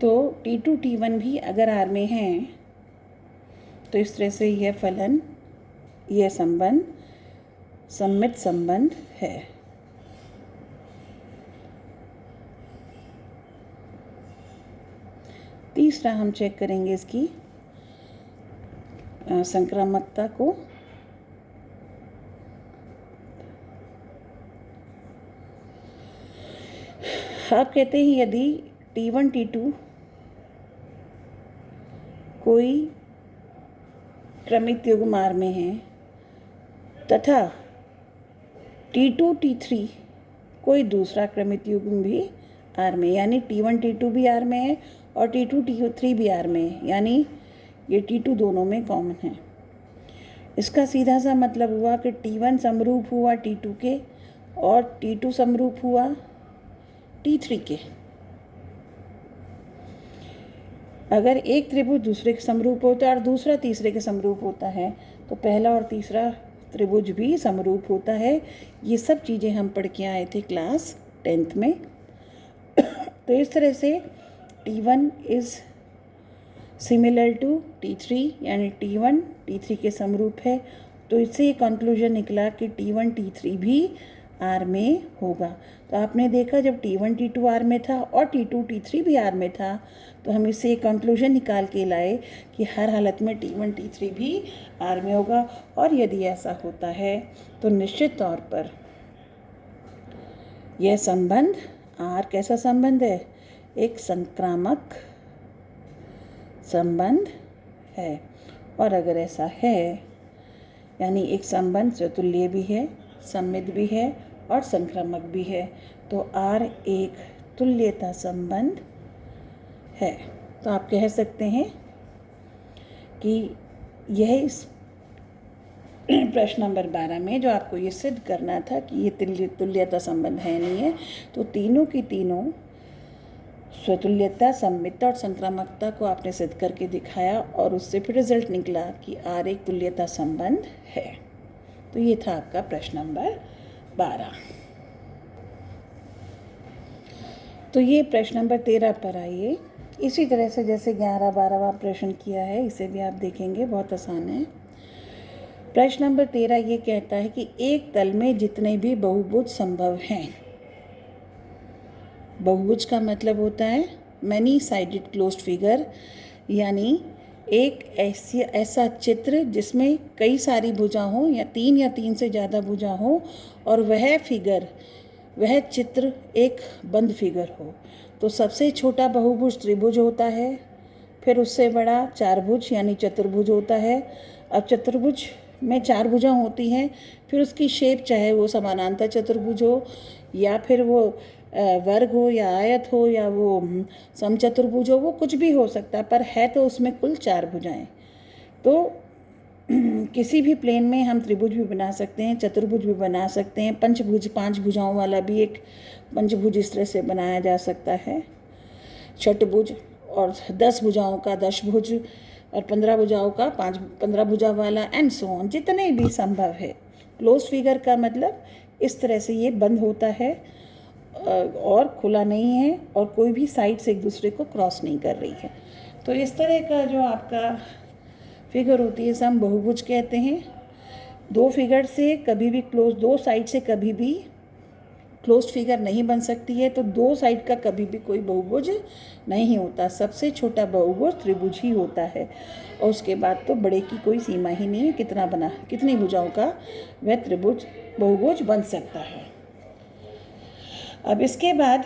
तो T2 T1 भी अगर R में हैं तो इस तरह से यह फलन, यह संबंध सममित संबंध है। तीसरा हम चेक करेंगे इसकी संक्रामकता को। आप कहते हैं यदि T1 T2 कोई क्रमिक युग्म R में है तथा T2 T3 कोई दूसरा क्रमिक युग्म भी R में, यानी T1 T2 भी R में है और T2 T3 भी R में है, यानी ये T2 दोनों में कॉमन है। इसका सीधा सा मतलब हुआ कि T1 समरूप हुआ T2 के और T2 समरूप हुआ T3 के। अगर एक त्रिभुज दूसरे के समरूप होता है और दूसरा तीसरे के समरूप होता है तो पहला और तीसरा त्रिभुज भी समरूप होता है। ये सब चीज़ें हम पढ़ के आए थे क्लास 10th में। तो इस तरह से T1 is similar to T3, यानी T1 T3 के समरूप है। तो इससे ये कंक्लूजन निकला कि T1 T3 भी R में होगा। तो आपने देखा जब T1 T2 R में था और T2 T3 भी R में था तो हम इससे एक कंक्लूजन निकाल के लाए कि हर हालत में T1 T3 भी R में होगा। और यदि ऐसा होता है तो निश्चित तौर पर यह संबंध R कैसा संबंध है, एक संक्रामक संबंध है। और अगर ऐसा है यानी एक संबंध चतुल्य भी है, सममित भी है और संक्रामक भी है, तो R एक तुल्यता संबंध है। तो आप कह सकते हैं कि यह इस प्रश्न नंबर 12 में जो आपको ये सिद्ध करना था कि ये तुल्यता संबंध है नहीं है, तो तीनों की तीनों स्वतुल्यता, सममितता और संक्रामकता को आपने सिद्ध करके दिखाया और उससे फिर रिजल्ट निकला कि R एक तुल्यता संबंध है। तो ये था आपका प्रश्न नंबर 12। तो ये प्रश्न नंबर 13 पर आइए। इसी तरह से जैसे 11-12वां प्रश्न किया है, इसे भी आप देखेंगे, बहुत आसान है। प्रश्न नंबर 13 ये कहता है कि एक तल में जितने भी बहुभुज संभव हैं, बहुभुज का मतलब होता है मैनी साइडेड क्लोज्ड फिगर, यानी एक ऐसा चित्र जिसमें कई सारी भुजा हों या तीन से ज़्यादा भुजा हों और वह चित्र एक बंद फिगर हो। तो सबसे छोटा बहुभुज त्रिभुज होता है, फिर उससे बड़ा चारभुज यानी चतुर्भुज होता है। अब चतुर्भुज में 4 भुजाएं होती हैं, फिर उसकी शेप चाहे वो समानांतर चतुर्भुज हो या फिर वो वर्ग हो या आयत हो या वो समचतुर्भुज हो, वो कुछ भी हो सकता है, पर है तो उसमें कुल 4 भुजाएं। तो किसी भी प्लेन में हम त्रिभुज भी बना सकते हैं, चतुर्भुज भी बना सकते हैं, पंचभुज 5 भुजाओं वाला भी एक पंचभुज इस तरह से बनाया जा सकता है, षटभुज, और 10 भुजाओं का दशभुज और 15 भुजाओं का 15 भुजा वाला एंड सो ऑन, जितने भी संभव है। क्लोज फिगर का मतलब इस तरह से ये बंद होता है और खुला नहीं है और कोई भी साइड से एक दूसरे को क्रॉस नहीं कर रही है। तो इस तरह का जो आपका फिगर होती है हम बहुभुज कहते हैं। 2 फिगर से कभी भी दो साइड से कभी भी क्लोज्ड फिगर नहीं बन सकती है, तो 2 साइड का कभी भी कोई बहुभुज नहीं होता। सबसे छोटा बहुभुज त्रिभुज ही होता है और उसके बाद तो बड़े की कोई सीमा ही नहीं है, कितनी भुजाओं का वह त्रिभुज बहुभुज बन सकता है। अब इसके बाद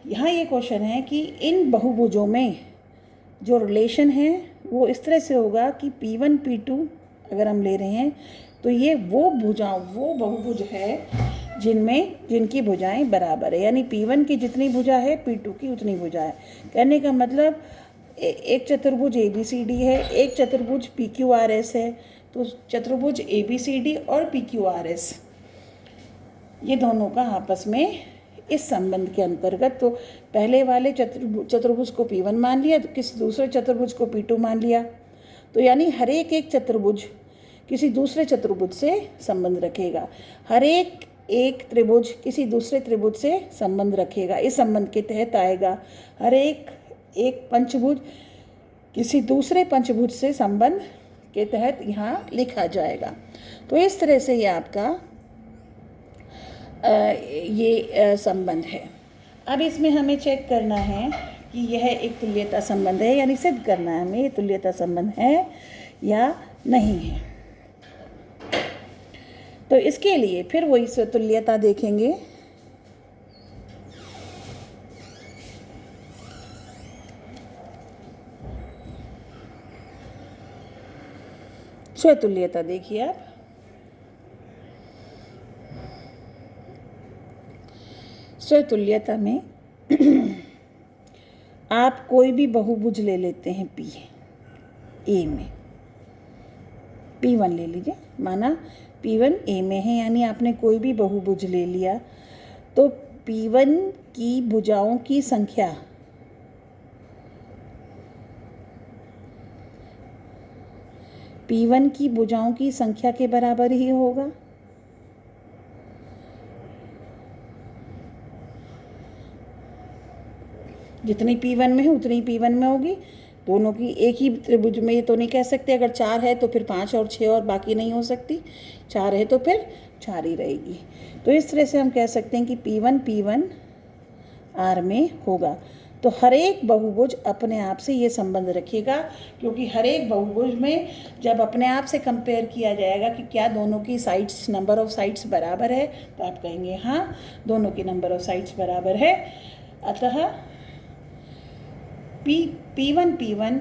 यहाँ ये क्वेश्चन है कि इन बहुभुजों में जो रिलेशन है वो इस तरह से होगा कि P1 P2 अगर हम ले रहे हैं तो ये वो बहुभुज है जिनकी भुजाएं बराबर है, यानी P1 की जितनी भुजा है P2 की उतनी भुजा है। कहने का मतलब एक चतुर्भुज ABCD है, एक चतुर्भुज PQRS है, तो चतुर्भुज ABCD और PQRS ये दोनों का आपस में इस संबंध के अंतर्गत, तो पहले वाले चतुर्भुज को P1 मान लिया तो किसी दूसरे चतुर्भुज को P2 मान लिया, तो यानी हर एक चतुर्भुज किसी दूसरे चतुर्भुज से संबंध रखेगा, हर एक त्रिभुज किसी दूसरे त्रिभुज से संबंध रखेगा, इस संबंध के तहत आएगा। हर एक एक पंचभुज किसी दूसरे पंचभुज से संबंध के तहत यहाँ लिखा जाएगा। तो इस तरह से ये आपका ये संबंध है। अब इसमें हमें चेक करना है कि यह एक तुल्यता संबंध है, यानी सिद्ध करना है हमें ये तुल्यता संबंध है या नहीं है। तो इसके लिए फिर वही स्वतुल्यता देखेंगे। स्वतुल्यता देखिए आप, स्वतुल्यता में आप कोई भी बहुभुज ले लेते हैं पी ए में, P1 ले लीजिए, माना P1 ए में है, यानी आपने कोई भी बहुभुज ले लिया तो P1 की भुजाओं की संख्या P1 की भुजाओं की संख्या के बराबर ही होगा। जितनी P1 में है उतनी P1 में होगी। दोनों की एक ही त्रिभुज में ये तो नहीं कह सकते, अगर 4 है तो फिर 5 और 6 और बाकी नहीं हो सकती, 4 है तो फिर 4 ही रहेगी। तो इस तरह से हम कह सकते हैं कि P1 R में होगा। तो हर एक बहुभुज अपने आप से ये संबंध रखेगा, क्योंकि हर एक बहुभुज में जब अपने आप से कंपेयर किया जाएगा कि क्या दोनों की साइड्स, नंबर ऑफ साइड्स बराबर है, तो आप कहेंगे हाँ दोनों की नंबर ऑफ साइड्स बराबर है। अतः P1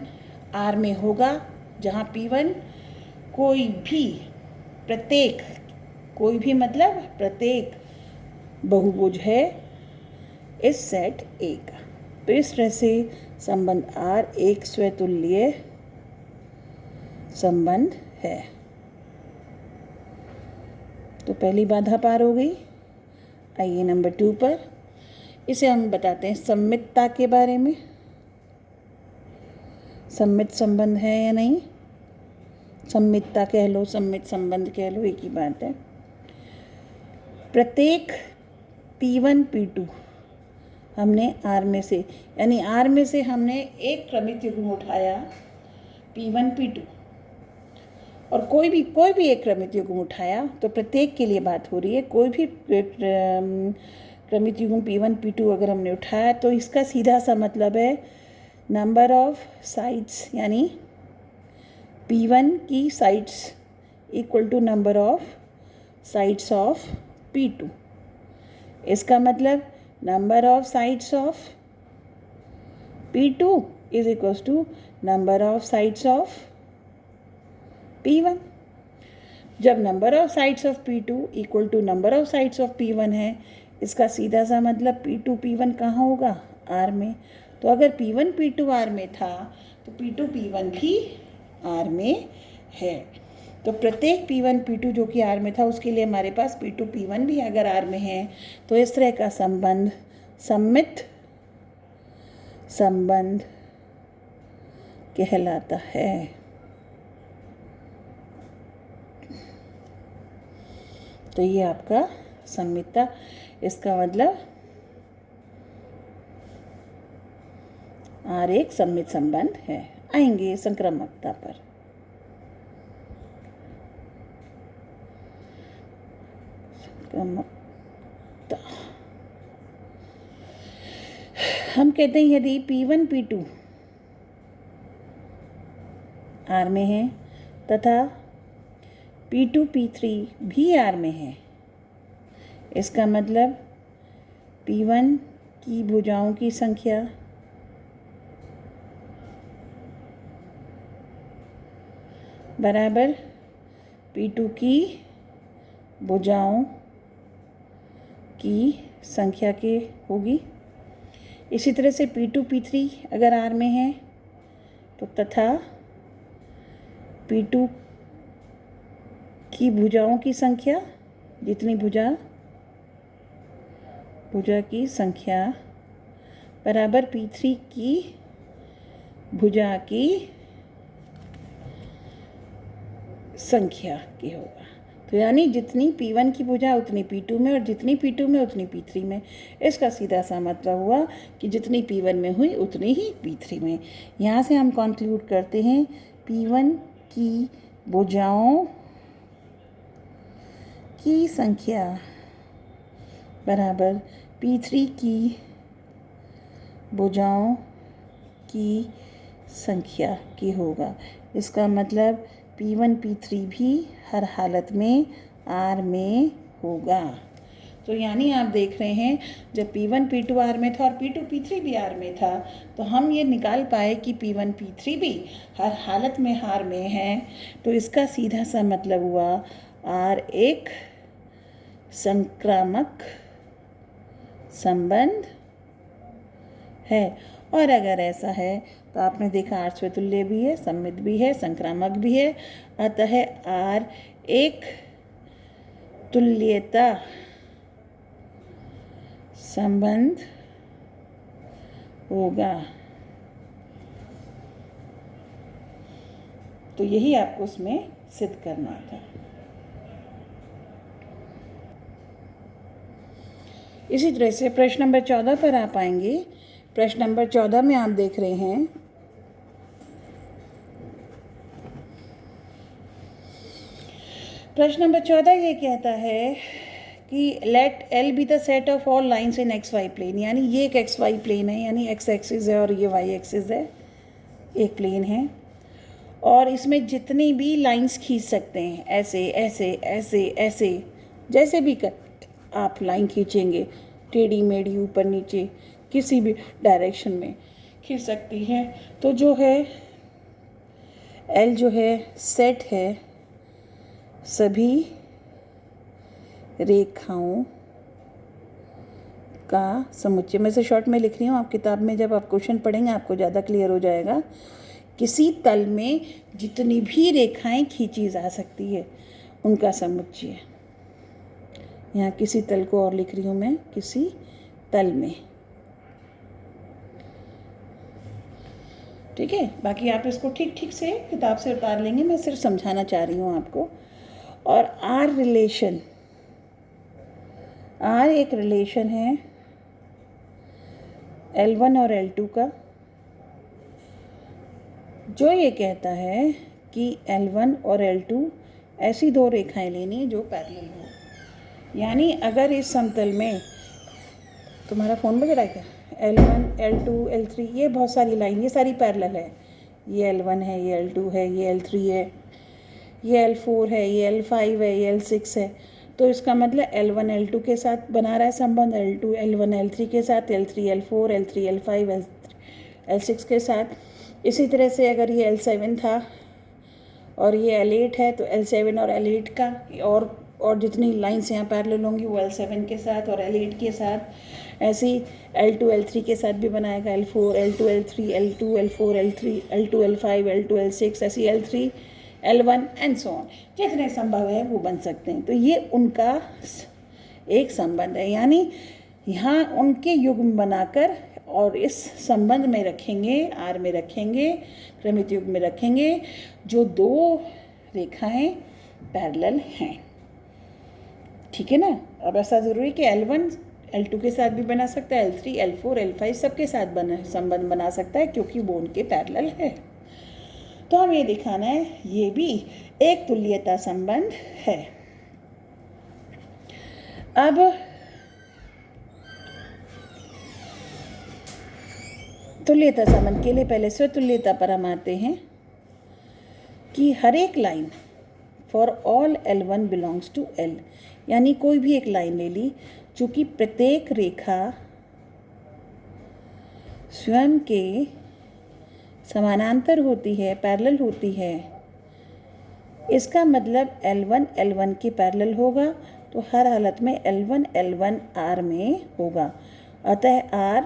R में होगा, जहाँ P1 कोई भी प्रत्येक, कोई भी मतलब प्रत्येक बहुभुज है इस सेट A का। तो इस तरह से संबंध R एक स्वतुल्य संबंध है। तो पहली बाधा पार हो गई। आइए नंबर 2 पर, इसे हम बताते हैं सममितता के बारे में। सममित संबंध है या नहीं, सममितता कह लो, सममित संबंध कह लो, एक ही बात है। प्रत्येक P1 P2 हमने R में से, यानी R में से हमने एक क्रमित युग्म उठाया P1 P2 और कोई भी एक क्रमित युग्म उठाया, तो प्रत्येक के लिए बात हो रही है। कोई भी क्रमित युग्म P1 P2 अगर हमने उठाया तो इसका सीधा सा मतलब है नंबर ऑफ साइड्स, यानी P1 की sides equal to number of sides of P2। इसका मतलब number of sides of P2 is equal to number of sides of P1। जब number of sides of P2 equal to number of sides of P1 है, इसका सीधा सा मतलब P2 P1 कहाँ होगा, R में। तो अगर P1 P2 R में था तो P2 P1 भी R में है। तो प्रत्येक P1 P2 जो कि R में था उसके लिए हमारे पास P2 P1 भी अगर R में है, तो इस तरह का संबंध सममित संबंध कहलाता है। तो ये आपका सममितता, इसका मतलब R एक सममित संबंध है। आएंगे संक्रामकता पर। संक्रामकता हम कहते हैं यदि P1 P2 R में है तथा P2 P3 भी R में है, इसका मतलब P1 की भुजाओं की संख्या बराबर P2 की भुजाओं की संख्या के होगी। इसी तरह से P2 P3 अगर R में है तो तथा P2 की भुजाओं की संख्या, जितनी भुजा की संख्या बराबर P3 की भुजा की संख्या की होगा। तो यानी जितनी P1 की भुजा उतनी P2 में, और जितनी P2 में उतनी P3 में। इसका सीधा सा मतलब हुआ कि जितनी P1 में हुई उतनी ही P3 में। यहाँ से हम कंक्लूड करते हैं P1 की भुजाओं की संख्या बराबर P3 की भुजाओं की संख्या की होगा। इसका मतलब P1 P3 भी हर हालत में R में होगा। तो यानी आप देख रहे हैं जब P1 P2 R में था और P2 P3 भी R में था, तो हम ये निकाल पाए कि P1 P3 भी हर हालत में R में है। तो इसका सीधा सा मतलब हुआ R एक संक्रामक संबंध है। और अगर ऐसा है तो आपने देखा R स्वतुल्य भी है, सममित भी है, संक्रामक भी है, अतः R एक तुल्यता संबंध होगा। तो यही आपको उसमें सिद्ध करना था। इसी तरह से प्रश्न नंबर 14 पर आप आएंगे। प्रश्न नंबर 14 में आप देख रहे हैं प्रश्न नंबर 14 ये कहता है कि let L be the set of all lines in XY plane. यानी ये एक XY प्लेन है, यानी X एक्सिस है और ये Y एक्सिस है, एक प्लेन है, और इसमें जितनी भी लाइंस खींच सकते हैं, ऐसे ऐसे ऐसे ऐसे, जैसे भी कर आप लाइन खींचेंगे, टेढ़ी मेढ़ी, ऊपर नीचे, किसी भी डायरेक्शन में खींच सकती हैं। तो जो है L जो है सेट है सभी रेखाओं का समुच्चय। मैं इसे शॉर्ट में लिख रही हूँ, आप किताब में जब आप क्वेश्चन पढ़ेंगे आपको ज़्यादा क्लियर हो जाएगा। किसी तल में जितनी भी रेखाएं खींची जा सकती है उनका समुच्चय। यहाँ किसी तल को और लिख रही हूँ मैं, किसी तल में, ठीक है। बाकी आप इसको ठीक ठीक से किताब से उतार लेंगे, मैं सिर्फ समझाना चाह रही हूँ आपको। और R रिलेशन, R एक रिलेशन है L1 और L2 का, जो ये कहता है कि L1 और L2 ऐसी दो रेखाएं लेनी जो पैरेलल हो। यानी अगर इस समतल में, तुम्हारा फ़ोन बज रहा है क्या, L1 L2 L3, ये बहुत सारी लाइन, ये सारी पैरेलल है। ये L1 है, ये L2 है, ये L3 है, ये L4 है, ये L5 है, ये L6 है। तो इसका मतलब L1 L2 के साथ बना रहा है संबंध, L2 L1 L3 के साथ, L3 L4, L3 L5, L6 के साथ। इसी तरह से अगर ये L7 था और ये L8 है तो L7 और L8 का और जितनी लाइन्स यहाँ पैरेलल होंगी वो L7 के साथ और L8 के साथ। ऐसे ही L2 L3 के साथ भी बनाएगा, L4 L2 L3 L2 L4 L3 L2 L5 L2 L6, ऐसी L3 L1 and so on, जितने संभव है वो बन सकते हैं। तो ये उनका एक संबंध है। यानी यहाँ उनके युग्म बनाकर और इस संबंध में रखेंगे, R में रखेंगे, क्रमित युग्म में रखेंगे, जो दो रेखाएं पैरेलल हैं, ठीक है ना। अब ऐसा ज़रूरी कि L1 L2 के साथ भी बना सकता है, L3 L4 L5 सबके साथ संबंध बना सकता है, क्योंकि वो उनके पैरेलल है। तो हमें ये दिखाना है ये भी एक तुल्यता संबंध है। अब तुल्यता संबंध के लिए पहले स्वतुल्यता पर हम आते हैं कि हर एक line for all L1 belongs to L। यानी कोई भी एक लाइन ले ली, चूँकि प्रत्येक रेखा स्वयं के समानांतर होती है, पैरेलल होती है, इसका मतलब L1 L1 के पैरेलल होगा, तो हर हालत में L1 L1 R में होगा। अतः R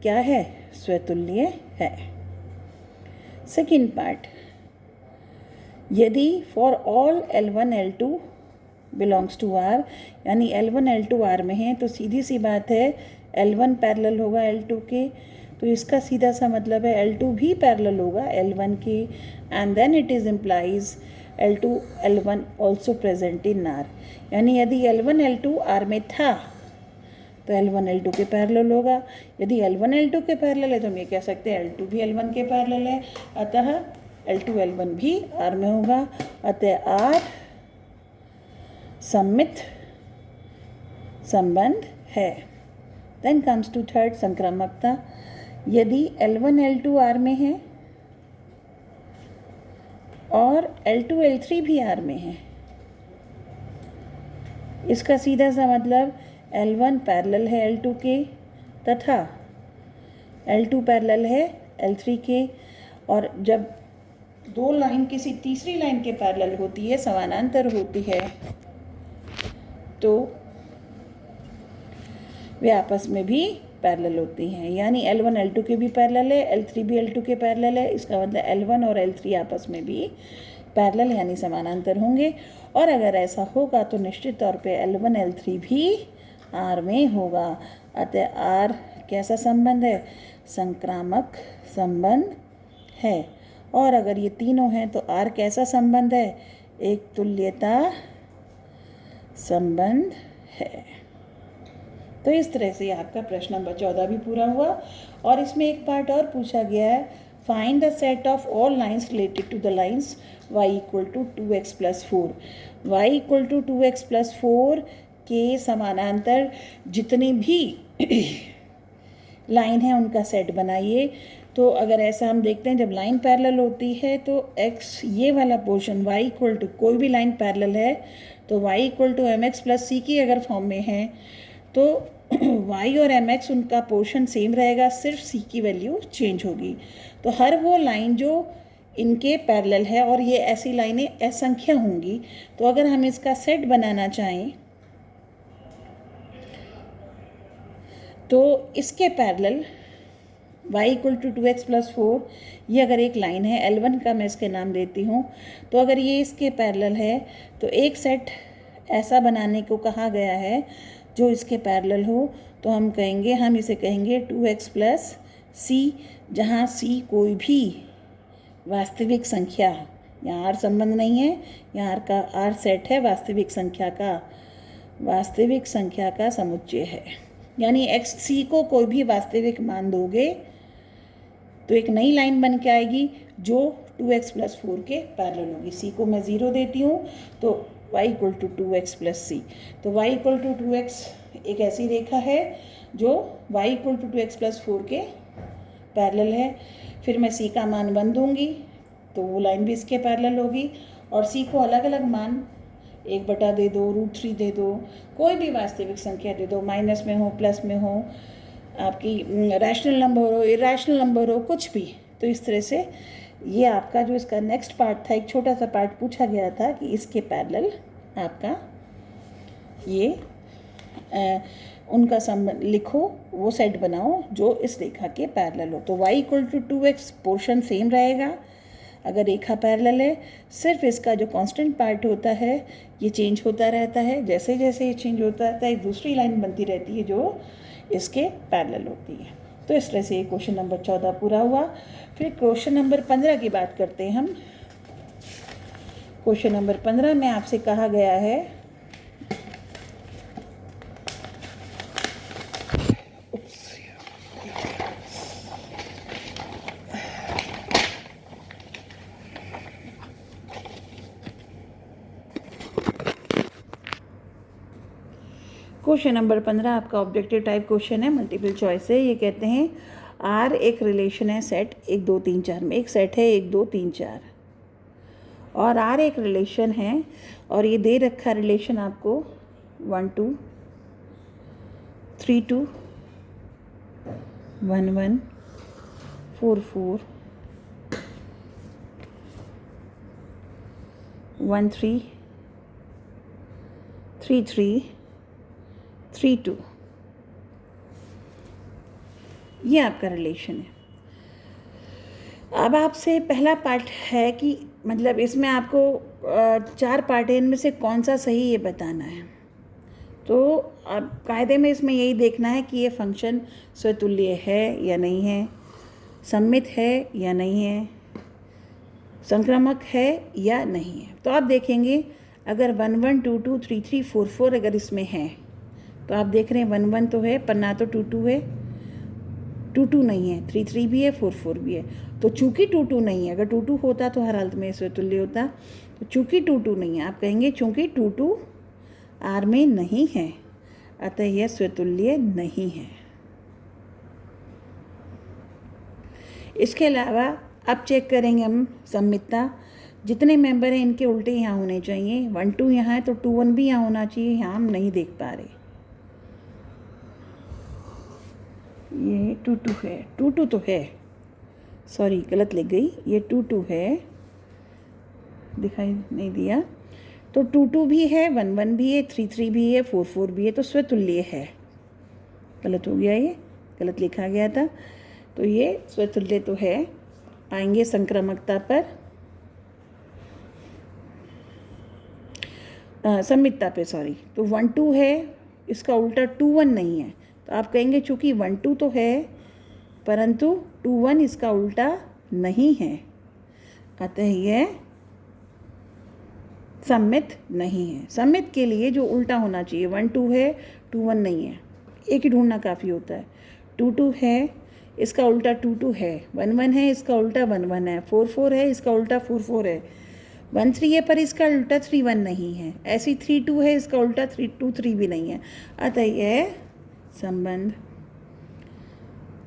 क्या है, स्वतुल्य है। सेकेंड पार्ट, यदि for all L1 L2 belongs to R, यानी L1 L2 R में है, तो सीधी सी बात है L1 पैरेलल होगा L2 के, तो इसका सीधा सा मतलब है L2 भी पैरेलल होगा L1 के, and then it is implies L2 L1 also present in R। यानी यदि L1 L2 R में था तो L1 L2 के पैरेलल होगा। यदि L1 L2 के पैरेलल है तो हम ये कह सकते हैं L2 भी L1 के पैरेलल है, अतः L2 L1 भी R में होगा। अतः R सममित संबंध है। देन कम्स टू थर्ड, संक्रामकता। यदि L1 L2 R में है और L2 L3 भी R में है, इसका सीधा सा मतलब L1 पैरेलल है L2 के तथा L2 पैरेलल है L3 के। और जब दो लाइन किसी तीसरी लाइन के पैरेलल होती है, समानांतर होती है, तो वे आपस में भी पैरेलल होती हैं। यानी L1 L2 के भी पैरेलल है, L3 भी L2 के पैरेलल है। इसका मतलब L1 और L3 आपस में भी पैरेलल यानी समानांतर होंगे। और अगर ऐसा होगा तो निश्चित तौर पे L1 L3 भी R में होगा। अतः R कैसा संबंध है? संक्रामक संबंध है। और अगर ये तीनों हैं तो R कैसा संबंध है? एक तुल्यता संबंध है। तो इस तरह से आपका प्रश्न नंबर 14 भी पूरा हुआ। और इसमें एक पार्ट और पूछा गया है, find the set of all lines related to the lines y equal to 2x + 4। y equal to 2x + 4 के समानांतर जितने भी लाइन हैं उनका सेट बनाइए। तो अगर ऐसा हम देखते हैं, जब लाइन पैरेलल होती है तो x ये वाला पोर्शन y इक्वल टू कोई भी लाइन पैरेलल है तो y equal to mx + c की अगर फॉर्म में है तो y और mx उनका पोर्शन सेम रहेगा, सिर्फ c की वैल्यू चेंज होगी। तो हर वो लाइन जो इनके पैरेलल है, और ये ऐसी लाइनें असंख्य होंगी, तो अगर हम इसका सेट बनाना चाहें तो इसके parallel y equal to 2x + 4, ये अगर एक लाइन है L1 का मैं इसके नाम देती हूँ, तो अगर ये इसके पैरेलल है तो एक सेट ऐसा बनाने को कहा गया है जो इसके पैरेलल हो। तो हम कहेंगे, हम इसे कहेंगे 2x + c, जहाँ c कोई भी वास्तविक संख्या, यहाँ r संबंध नहीं है, यहाँ r सेट है वास्तविक संख्या का समुच्चय है। यानी c को कोई भी वास्तविक मान दोगे तो एक नई लाइन बन के आएगी जो 2x + 4 के पैरेलल होगी। c को मैं 0 देती हूँ तो y equal to 2x + c। तो y इक्वल टू 2x एक ऐसी रेखा है जो y इक्वल टू 2x + 4 के पैरेलल है। फिर मैं c का मान 1 दूँगी तो वो लाइन भी इसके पैरेलल होगी। और c को अलग अलग मान 1/, दे दो, √3 दे दो, कोई भी वास्तविक संख्या दे दो, माइनस में हो, प्लस में हो, आपकी रैशनल नंबर हो, इरेशनल नंबर हो, कुछ भी। तो इस तरह से ये आपका जो इसका नेक्स्ट पार्ट था, एक छोटा सा पार्ट पूछा गया था कि इसके पैरेलल आपका ये उनका संबंध लिखो, वो सेट बनाओ जो इस रेखा के पैरेलल हो। तो y equal to 2x portion same रहेगा अगर रेखा पैरेलल है, सिर्फ इसका जो कांस्टेंट पार्ट होता है ये चेंज होता रहता है। जैसे जैसे ये चेंज होता रहता है एक दूसरी लाइन बनती रहती है जो इसके पैरेलल होती है। तो इस तरह से ये क्वेश्चन नंबर 14 पूरा हुआ। फिर क्वेश्चन नंबर 15 की बात करते हैं हम। क्वेश्चन नंबर 15 में आपसे कहा गया है, क्वेश्चन नंबर 15 आपका ऑब्जेक्टिव टाइप क्वेश्चन है, मल्टीपल चॉइस है। ये कहते हैं R एक रिलेशन है सेट 1 2 3 4 में, एक सेट है 1 2 3 4, और R एक रिलेशन है और ये दे रखा रिलेशन आपको 1 2 3 2 1 1 4 4 1 3 3 3 3 2, ये आपका रिलेशन है। अब आपसे पहला पार्ट है कि मतलब इसमें आपको 4 पार्ट है, इनमें से कौन सा सही ये बताना है। तो अब कायदे में इसमें यही देखना है कि ये फंक्शन स्वतुल्य है या नहीं है, सममित है या नहीं है, संक्रामक है या नहीं है। तो आप देखेंगे अगर 1 1 2 2 3 3 4 4 अगर इसमें है तो आप देख रहे हैं 1 1 तो है पर ना तो 2 2 है, 2 2 नहीं है, 3 3 भी है, 4 4 भी है। तो चूंकि 2 2 नहीं है, अगर 2 2 होता तो हर हालत में स्वतुल्य होता, तो चूंकि 2 2 नहीं है, आप कहेंगे चूंकि 2 2 आर में नहीं है अतः यह स्वतुल्य नहीं है। इसके अलावा अब चेक करेंगे हम सम्मितता। जितने मेंबर हैं इनके उल्टे यहाँ होने चाहिए। 1 2 यहाँ है तो 2 1 भी यहाँ होना चाहिए, यहाँ हम नहीं देख पा रहे। ये 2 2 है, 2 2 तो है, सॉरी गलत लिख गई, ये 2 2 है, दिखाई नहीं दिया। तो 2 2 भी है, 1 1 भी है, 3 3 भी है, 4 4 भी है, तो स्वतुल्य है। गलत हो गया, ये गलत लिखा गया था, तो ये स्वतुल्य तो है। आएंगे संक्रामकता पर, सम्मितता पे सॉरी। तो 1 2 है, इसका उल्टा 2 1 नहीं है, तो आप कहेंगे चूँकि 1 2 तो है परंतु 2 1 इसका उल्टा नहीं है अतः यह सम्मित नहीं है। सम्मित के लिए जो उल्टा होना चाहिए, 1 2 है 2 1 नहीं है, एक ही ढूंढना काफ़ी होता है। 2 2 है, इसका उल्टा 2 2 है, 1 1 है, इसका उल्टा 1 1 है, 4 4 है, इसका उल्टा 4 4 है, 1 3 है पर इसका उल्टा 3 1 नहीं है, ऐसी 3 2 है, इसका उल्टा 3 2 3 भी नहीं है, अतः यह संबंध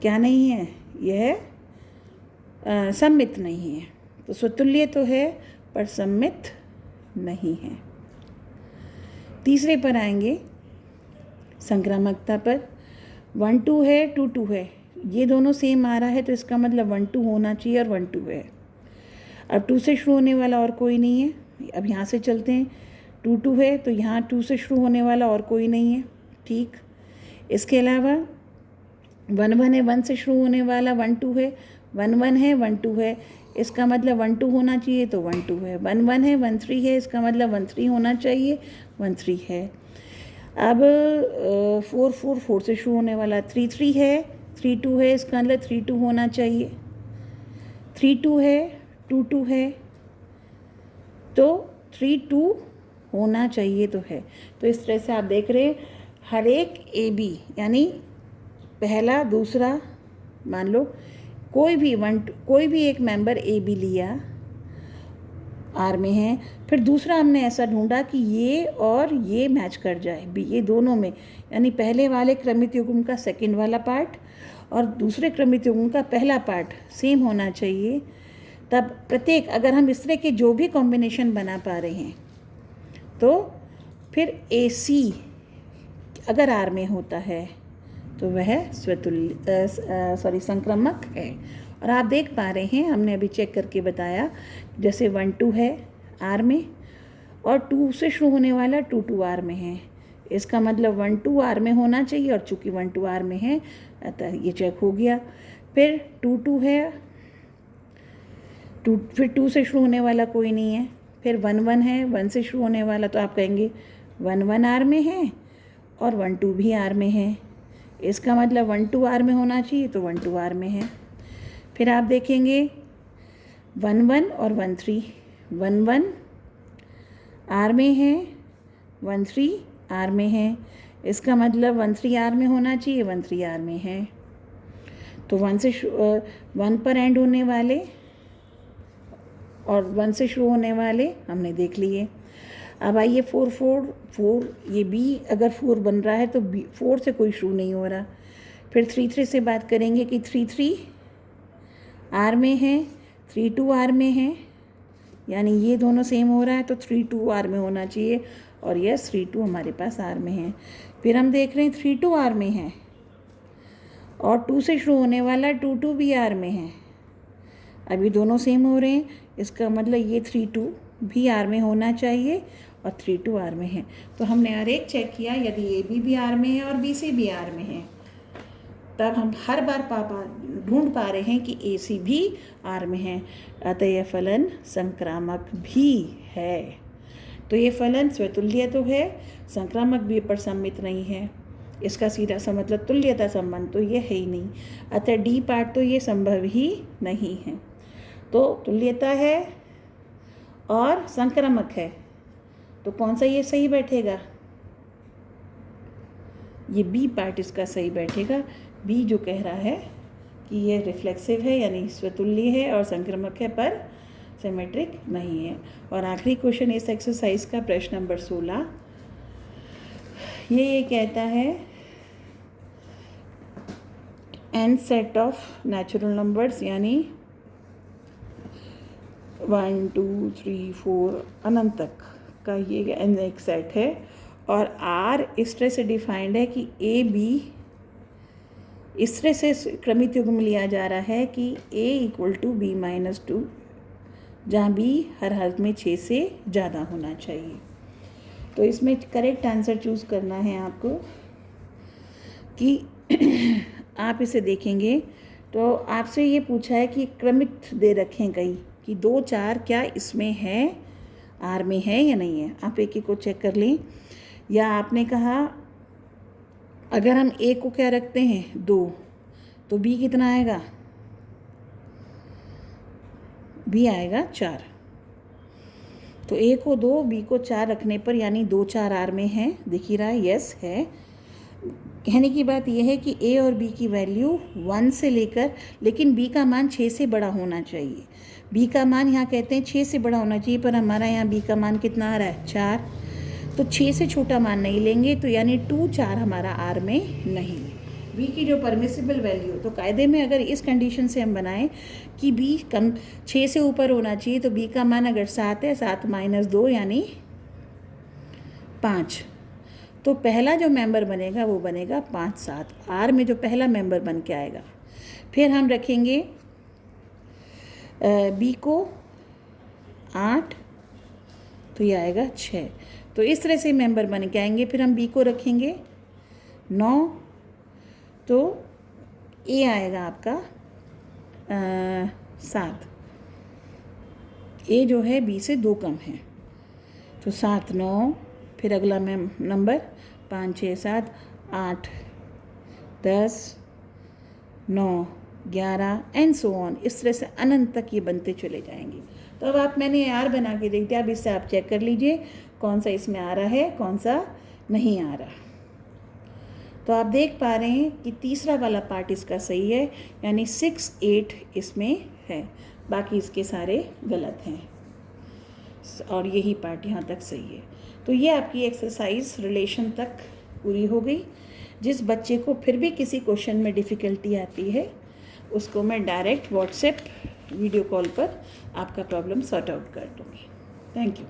क्या नहीं है, यह सम्मित नहीं है। तो स्वतुल्य तो है पर सम्मित नहीं है। तीसरे पर आएंगे संक्रामकता पर। 1 2 है 2 2 है, ये दोनों सेम आ रहा है तो इसका मतलब 1 2 होना चाहिए और 1 2 है। अब 2 से शुरू होने वाला और कोई नहीं है। अब यहाँ से चलते हैं, 2 2 है तो यहाँ 2 से शुरू होने वाला और कोई नहीं है, ठीक। इसके अलावा 1 1 है, 1 से शुरू होने वाला 1 2 है, 1 1 है 1 2 है, इसका मतलब 1 2 होना चाहिए तो 1 2 है। 1 1 है 1 3 है, इसका मतलब 1 3 होना चाहिए, 1 3 है। अब 4 4 4 से शुरू होने वाला 3 3 है, 3 2 है, इसका मतलब 3 2 होना चाहिए, 3 2 है, 2 2 है, तो 3 2 होना चाहिए तो है। तो इस तरह से आप देख रहे हैं हर एक ए बी यानी पहला दूसरा, मान लो कोई भी एक मेंबर ए बी लिया आर में है, फिर दूसरा हमने ऐसा ढूंढा कि ये और ये मैच कर जाए बी, ये दोनों में, यानी पहले वाले क्रमित युग्म का सेकंड वाला पार्ट और दूसरे क्रमित युग्म का पहला पार्ट सेम होना चाहिए। तब प्रत्येक, अगर हम इस तरह के जो भी कॉम्बिनेशन बना पा रहे हैं तो फिर ए सी अगर आर में होता है तो वह संक्रामक है। और आप देख पा रहे हैं, हमने अभी चेक करके बताया, जैसे 1 2 है आर में और 2 से शुरू होने वाला 2 2 आर में है, इसका मतलब 1 2 आर में होना चाहिए और चूँकि 1 2 आर में है अतः ये चेक हो गया। फिर 2 2 है, फिर 2 से शुरू होने वाला कोई नहीं है, फिर 1 1 है, 1 से शुरू होने वाला, तो आप कहेंगे 1 1 आर में है और 1 2 भी आर में है, इसका मतलब 1 2 आर में होना चाहिए तो 1 2 आर में है। फिर आप देखेंगे 1 1 और 1 3, 1 1 आर में है, 1 3 आर में है, इसका मतलब 1 3 आर में होना चाहिए, 1 3 आर में है। तो 1 पर एंड होने वाले और 1 से शुरू होने वाले हमने देख लिए। अब आइए 4 4 4, ये बी अगर 4 बन रहा है तो बी 4 से कोई शुरू नहीं हो रहा। फिर 3 3 से बात करेंगे कि 3 3 आर में है, 3 2 आर में है, यानी ये दोनों सेम हो रहा है तो 3 2 आर में होना चाहिए और यस 3 2 हमारे पास आर में है। फिर हम देख रहे हैं 3 2 आर में है और 2 से शुरू होने वाला 2 2 भी आर में है, अभी दोनों सेम हो रहे हैं, इसका मतलब ये 3 2 भी आर में होना चाहिए और 3 2 आर में है। तो हमने हर एक चेक किया, यदि ए बी भी आर में है और बी सी भी आर में है तब हम हर बार ढूंढ पा रहे हैं कि ए सी भी आर में है, अतः यह फलन संक्रामक भी है। तो ये फलन स्वतुल्य तो है, संक्रामक भी पर सम्मित नहीं है, इसका सीधा सा मतलब तुल्यता संबंध तो ये है ही नहीं, अतः डी पार्ट तो ये संभव ही नहीं है। तो तुल्यता है, और संक्रामक है, तो कौन सा ये सही बैठेगा? ये बी पार्ट इसका सही बैठेगा। बी जो कह रहा है कि ये रिफ्लेक्सिव है यानी स्वतुल्य है और संक्रामक है पर सिमेट्रिक नहीं है। और आखिरी क्वेश्चन इस एक्सरसाइज का प्रश्न नंबर 16, ये कहता है n set of natural numbers यानी 1 2 3 4 अनंत तक का ये n एक सेट है और R इस तरह से डिफाइंड है कि ए बी इस तरह से क्रमित युग्म लिया जा रहा है कि a = b-2 जहाँ b हर हालत में 6 से ज़्यादा होना चाहिए। तो इसमें करेक्ट आंसर चूज़ करना है आपको कि आप इसे देखेंगे तो आपसे ये पूछा है कि क्रमित दे रखें कई कि 2 4 क्या इसमें है, R में है या नहीं है। आप एक को चेक कर लें। या आपने कहा अगर हम A को क्या रखते हैं 2 तो B कितना आएगा? B आएगा 4। तो A को 2 B को 4 रखने पर यानी 2 4 R में है, दिख ही रहा है, यस है। कहने की बात यह है कि A और B की वैल्यू 1 से लेकर, लेकिन B का मान 6 से बड़ा होना चाहिए। B का मान यहाँ कहते हैं 6 से बड़ा होना चाहिए, पर हमारा यहाँ B का मान कितना आ रहा है 4, तो 6 से छोटा मान नहीं लेंगे, तो यानी 2 4 हमारा R में नहीं है। B की जो परमिसिबल वैल्यू, तो कायदे में अगर इस कंडीशन से हम बनाएं कि B कम 6 से ऊपर होना चाहिए, तो B का मान अगर 7 है, 7 - 2 यानी 5, तो पहला जो मेंबर बनेगा वो बनेगा 5 7, R में जो पहला मेंबर बन के आएगा। फिर हम रखेंगे B को 8, तो ये आएगा 6, तो इस तरह से मेंबर बन के आएंगे। फिर हम B को रखेंगे 9, तो A आएगा आपका 7। A जो है B से 2 कम है, तो 7 9, फिर अगला नंबर 5 6 7 8 10 9 11 एंड सो ऑन, इस तरह से अनंत तक ये बनते चले जाएंगे। तो अब आप मैंने R बना के देख दिया, अब इससे आप चेक कर लीजिए कौन सा इसमें आ रहा है, कौन सा नहीं आ रहा। तो आप देख पा रहे हैं कि तीसरा वाला पार्ट इसका सही है, यानी 6 8 इसमें है, बाकी इसके सारे गलत हैं और यही पार्ट यहाँ तक सही है। तो ये आपकी एक्सरसाइज रिलेशन तक पूरी हो गई। जिस बच्चे को फिर भी किसी क्वेश्चन में डिफ़िकल्टी आती है उसको मैं डायरेक्ट व्हाट्सएप वीडियो कॉल पर आपका प्रॉब्लम सॉर्ट आउट कर दूँगी। Thank you.